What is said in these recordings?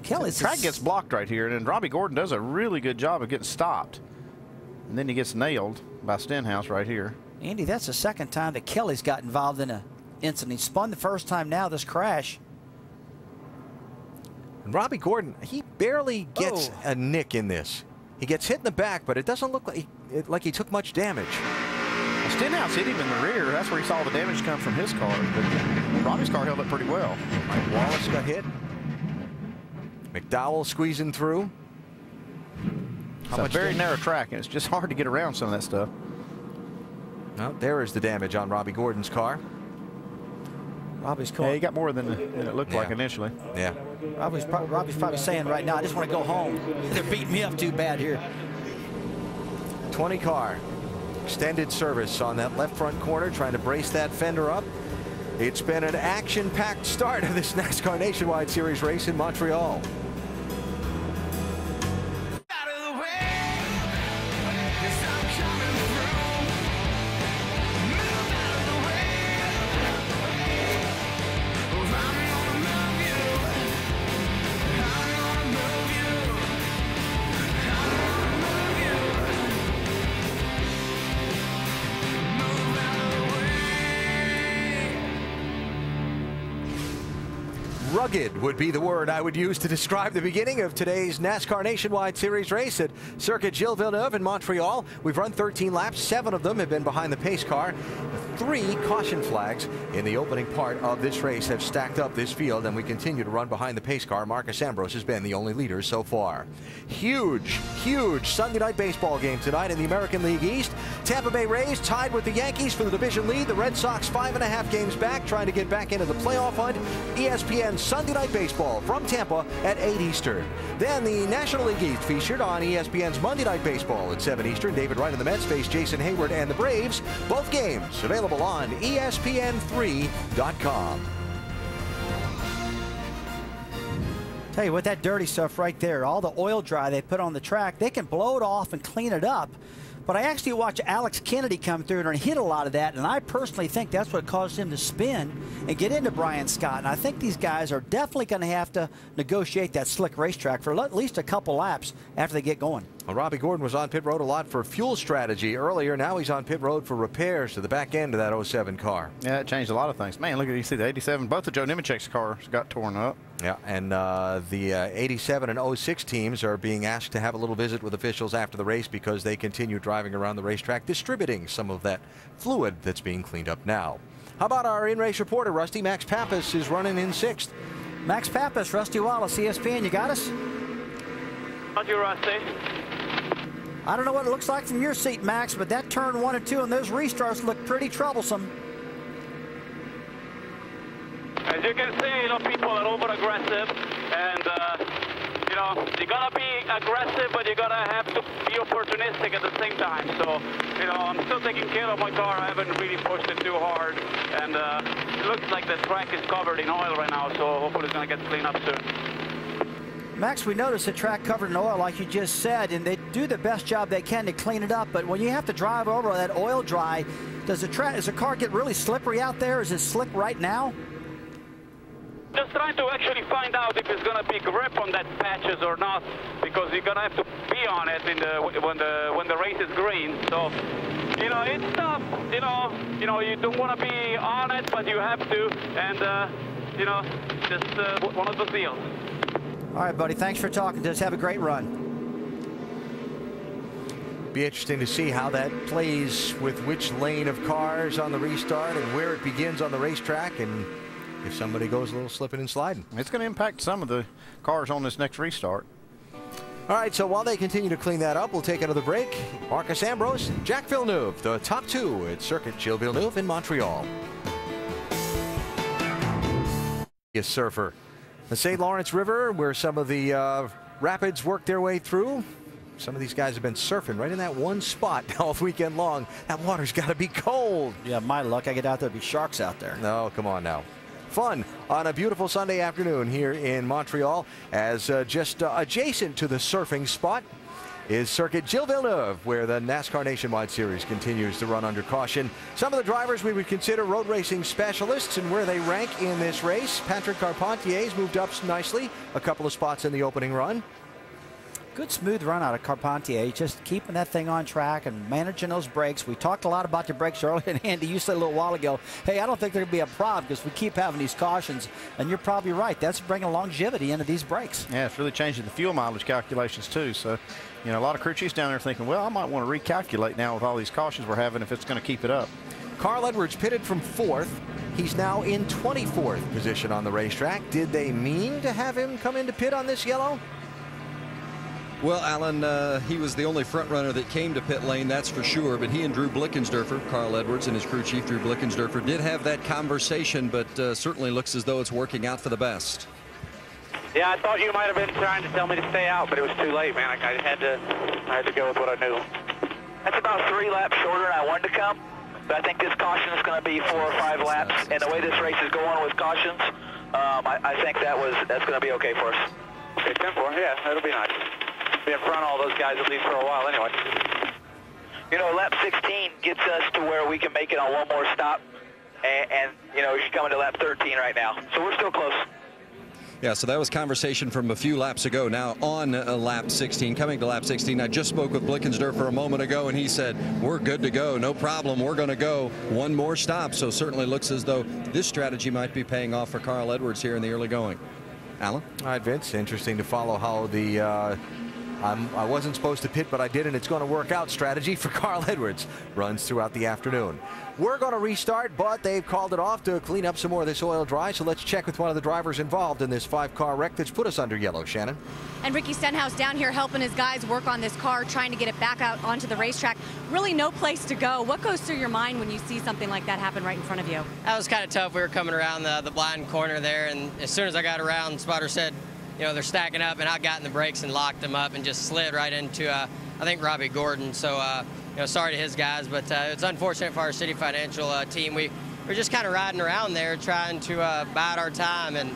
The track gets blocked right here, and then Robbie Gordon does a really good job of getting stopped. And then he gets nailed by Stenhouse right here. Andy, that's the second time that Kelly's got involved in an incident. He spun the first time now, this crash. And Robbie Gordon, he barely gets a nick in this. He gets hit in the back, but it doesn't look like he took much damage. Well, Stenhouse hit him in the rear. That's where he saw the damage come from his car. But Robbie's car held up pretty well. Mike Wallace got hit. McDowell squeezing through. It's a very narrow track, and it's just hard to get around some of that stuff. Well, there is the damage on Robbie Gordon's car. Robbie's car. Yeah, he got more than it looked like initially. Yeah. Robbie's probably saying right now, I just want to go home. They're beating me up too bad here. 20 car. Extended service on that left front corner, trying to brace that fender up. It's been an action-packed start of this NASCAR Nationwide Series race in Montreal. Rugged would be the word I would use to describe the beginning of today's NASCAR Nationwide Series race at Circuit Gilles Villeneuve in Montreal. We've run 13 laps. 7 of them have been behind the pace car. 3 caution flags in the opening part of this race have stacked up this field, and we continue to run behind the pace car. Marcus Ambrose has been the only leader so far. Huge Sunday night baseball game tonight in the American League East. Tampa Bay Rays tied with the Yankees for the division lead. The Red Sox 5.5 games back, trying to get back into the playoff hunt. ESPN Sunday night baseball from Tampa at 8 Eastern. Then the National League East featured on ESPN's Monday night baseball at 7 Eastern. David Wright and the Mets face Jason Hayward and the Braves. Both games available on ESPN3.com. Tell you what, that dirty stuff right there, all the oil dry they put on the track, they can blow it off and clean it up. But I actually watched Alex Kennedy come through and hit a lot of that, and I personally think that's what caused him to spin and get into Brian Scott. And I think these guys are definitely going to have to negotiate that slick racetrack for at least a couple laps after they get going. Well, Robbie Gordon was on pit road a lot for fuel strategy earlier. Now he's on pit road for repairs to the back end of that 07 car. Yeah, it changed a lot of things. Man, look at you see the 87. Both of Joe Nemechek's cars got torn up. Yeah, and the 87 and 06 teams are being asked to have a little visit with officials after the race because they continue driving around the racetrack, distributing some of that fluid that's being cleaned up now. How about our in-race reporter, Rusty? Max Pappas is running in 6th. Max Pappas, Rusty Wallace, ESPN, you got us? Roger, Rusty. I don't know what it looks like from your seat, Max, but that turn 1 and 2 and those restarts look pretty troublesome. As you can see, people are over-aggressive, and you gotta be aggressive, but you gotta have to be opportunistic at the same time. So, I'm still taking care of my car. I haven't really pushed it too hard, and it looks like the track is covered in oil right now. So hopefully it's gonna get cleaned up soon. Max, we noticed the track covered in oil, like you just said, and they do the best job they can to clean it up. But when you have to drive over that oil dry, does the car get really slippery out there? Is it slick right now? Just trying to actually find out if it's going to be grip on that patches or not, because you're going to have to be on it when the race is green. So, it's tough. You don't want to be on it, but you have to, and just one of those deals. All right, buddy. Thanks for talking to us. Have a great run. Be interesting to see how that plays with which lane of cars on the restart and where it begins on the racetrack, and if somebody goes a little slipping and sliding. It's going to impact some of the cars on this next restart. All right, so while they continue to clean that up, we'll take another break. Marcus Ambrose, Jack Villeneuve, the top 2 at Circuit Gilles Villeneuve in Montreal. A surfer. The St. Lawrence River, where some of the rapids work their way through. Some of these guys have been surfing right in that one spot all weekend long. That water's got to be cold. Yeah, my luck, I get out there, there'll be sharks out there. No, come on now. Fun on a beautiful Sunday afternoon here in Montreal, as just adjacent to the surfing spot is Circuit Gilles Villeneuve, where the NASCAR Nationwide Series continues to run under caution. Some of the drivers we would consider road racing specialists and where they rank in this race. Patrick Carpentier's moved up nicely, a couple of spots in the opening run. Good smooth run out of Carpentier, just keeping that thing on track and managing those brakes. We talked a lot about the brakes earlier, and Andy, you said a little while ago, hey, I don't think there could be a problem because we keep having these cautions, and you're probably right. That's bringing longevity into these brakes. Yeah, it's really changing the fuel mileage calculations too. So, you know, a lot of crew chiefs down there thinking, well, I might want to recalculate now with all these cautions we're having if it's going to keep it up. Carl Edwards pitted from 4th. He's now in 24th position on the racetrack. Did they mean to have him come into pit on this yellow? Well, Alan, he was the only front runner that came to pit lane, that's for sure. But he and Drew Blickensderfer, Carl Edwards and his crew chief, Drew Blickensderfer, did have that conversation, but certainly looks as though it's working out for the best. Yeah, I thought you might have been trying to tell me to stay out, but it was too late, man. I had to go with what I knew. That's about 3 laps shorter than I wanted to come, but I think this caution is going to be 4 or 5 laps, and the way this race is going with cautions, I think that's going to be okay for us. Okay, 10-4, yeah, that'll be nice. Be in front of all those guys at least for a while anyway. You know, lap 16 gets us to where we can make it on one more stop, and you know, you're coming to lap 13 right now, so we're still close. Yeah, so that was conversation from a few laps ago. Now on lap 16, coming to lap 16, I just spoke with Blickensderfer a moment ago, and he said, we're good to go, no problem, we're going to go one more stop. So certainly looks as though this strategy might be paying off for Carl Edwards here in the early going. Alan? All right, Vince, interesting to follow how the I wasn't supposed to pit, but I did, and it's going to work out strategy for Carl Edwards runs throughout the afternoon. We're going to restart, but they've called it off to clean up some more of this oil dry, so let's check with one of the drivers involved in this 5-car wreck that's put us under yellow. Shannon. And Ricky Stenhouse down here helping his guys work on this car, trying to get it back out onto the racetrack. Really no place to go. What goes through your mind when you see something like that happen right in front of you? That was kind of tough. We were coming around the blind corner there, and as soon as I got around, the spotter said, you know, they're stacking up, and I got in the brakes and locked them up and just slid right into, I think, Robbie Gordon. So, you know, sorry to his guys, but it's unfortunate for our City Financial team. We're just kind of riding around there trying to bide our time and,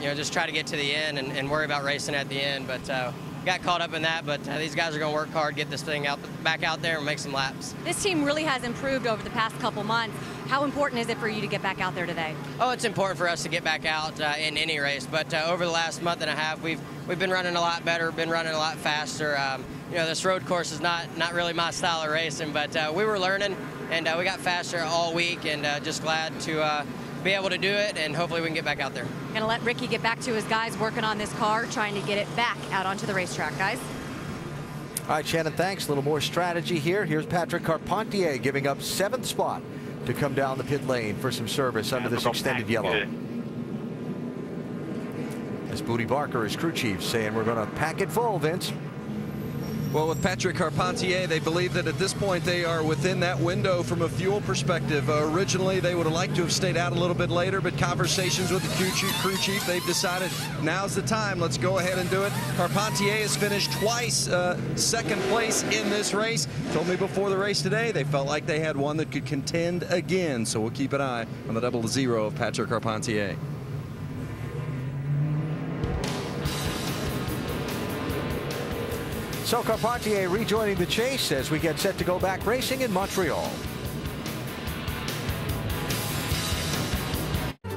you know, just try to get to the end and worry about racing at the end. But got caught up in that, but these guys are going to work hard, get this thing back out there and make some laps. This team really has improved over the past couple months. How important is it for you to get back out there today? Oh, it's important for us to get back out in any race, but over the last month and a half, we've been running a lot better, been running a lot faster. You know, this road course is not really my style of racing, but we were learning, and we got faster all week, and just glad to be able to do it, and hopefully we can get back out there. Gonna let Ricky get back to his guys working on this car, trying to get it back out onto the racetrack, guys. All right, Shannon, thanks. A little more strategy here. Here's Patrick Carpentier giving up 7th spot to come down the pit lane for some service under this extended yellow. As Booty Barker, his crew chief, saying we're going to pack it full, Vince. Well, with Patrick Carpentier, they believe that at this point they are within that window from a fuel perspective. Originally, they would have liked to have stayed out a little bit later, but conversations with the crew chief, they've decided now's the time. Let's go ahead and do it. Carpentier has finished twice 2nd place in this race. Told me before the race today they felt like they had one that could contend again. So we'll keep an eye on the 00 of Patrick Carpentier. So Carpentier rejoining the chase as we get set to go back racing in Montreal.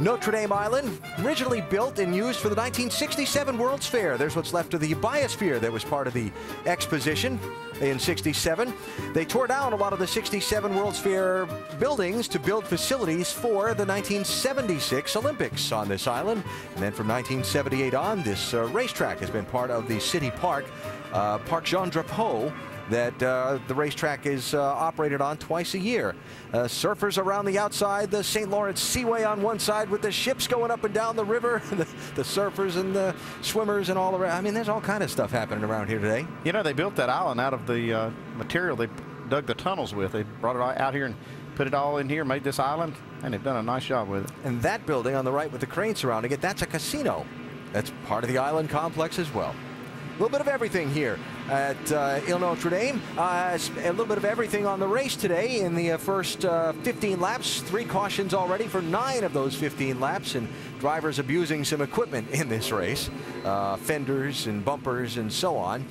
Notre Dame Island, originally built and used for the 1967 World's Fair. There's what's left of the biosphere that was part of the exposition in '67. They tore down a lot of the '67 World's Fair buildings to build facilities for the 1976 Olympics on this island. And then from 1978 on, this racetrack has been part of the city park, Parc Jean Drapeau, that the racetrack is operated on twice a year. Surfers around the outside, the St. Lawrence Seaway on one side with the ships going up and down the river, the surfers and the swimmers and all around. I mean, there's all kind of stuff happening around here today. You know, they built that island out of the material they dug the tunnels with. They brought it out here and put it all in here, made this island, and they've done a nice job with it. And that building on the right with the crane surrounding it, that's a casino. That's part of the island complex as well. A little bit of everything here at Ile Notre Dame. A little bit of everything on the race today in the first 15 laps. 3 cautions already for 9 of those 15 laps, and drivers abusing some equipment in this race. Fenders and bumpers and so on.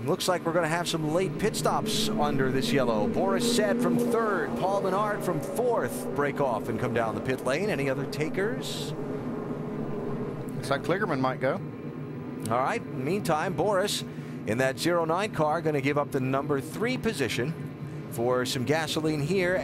Looks like we're going to have some late pit stops under this yellow. Boris Said from 3rd, Paul Menard from 4th break off and come down the pit lane. Any other takers? Looks like Kligerman might go. All right, meantime, Boris in that 09 car going to give up the number 3 position for some gasoline here as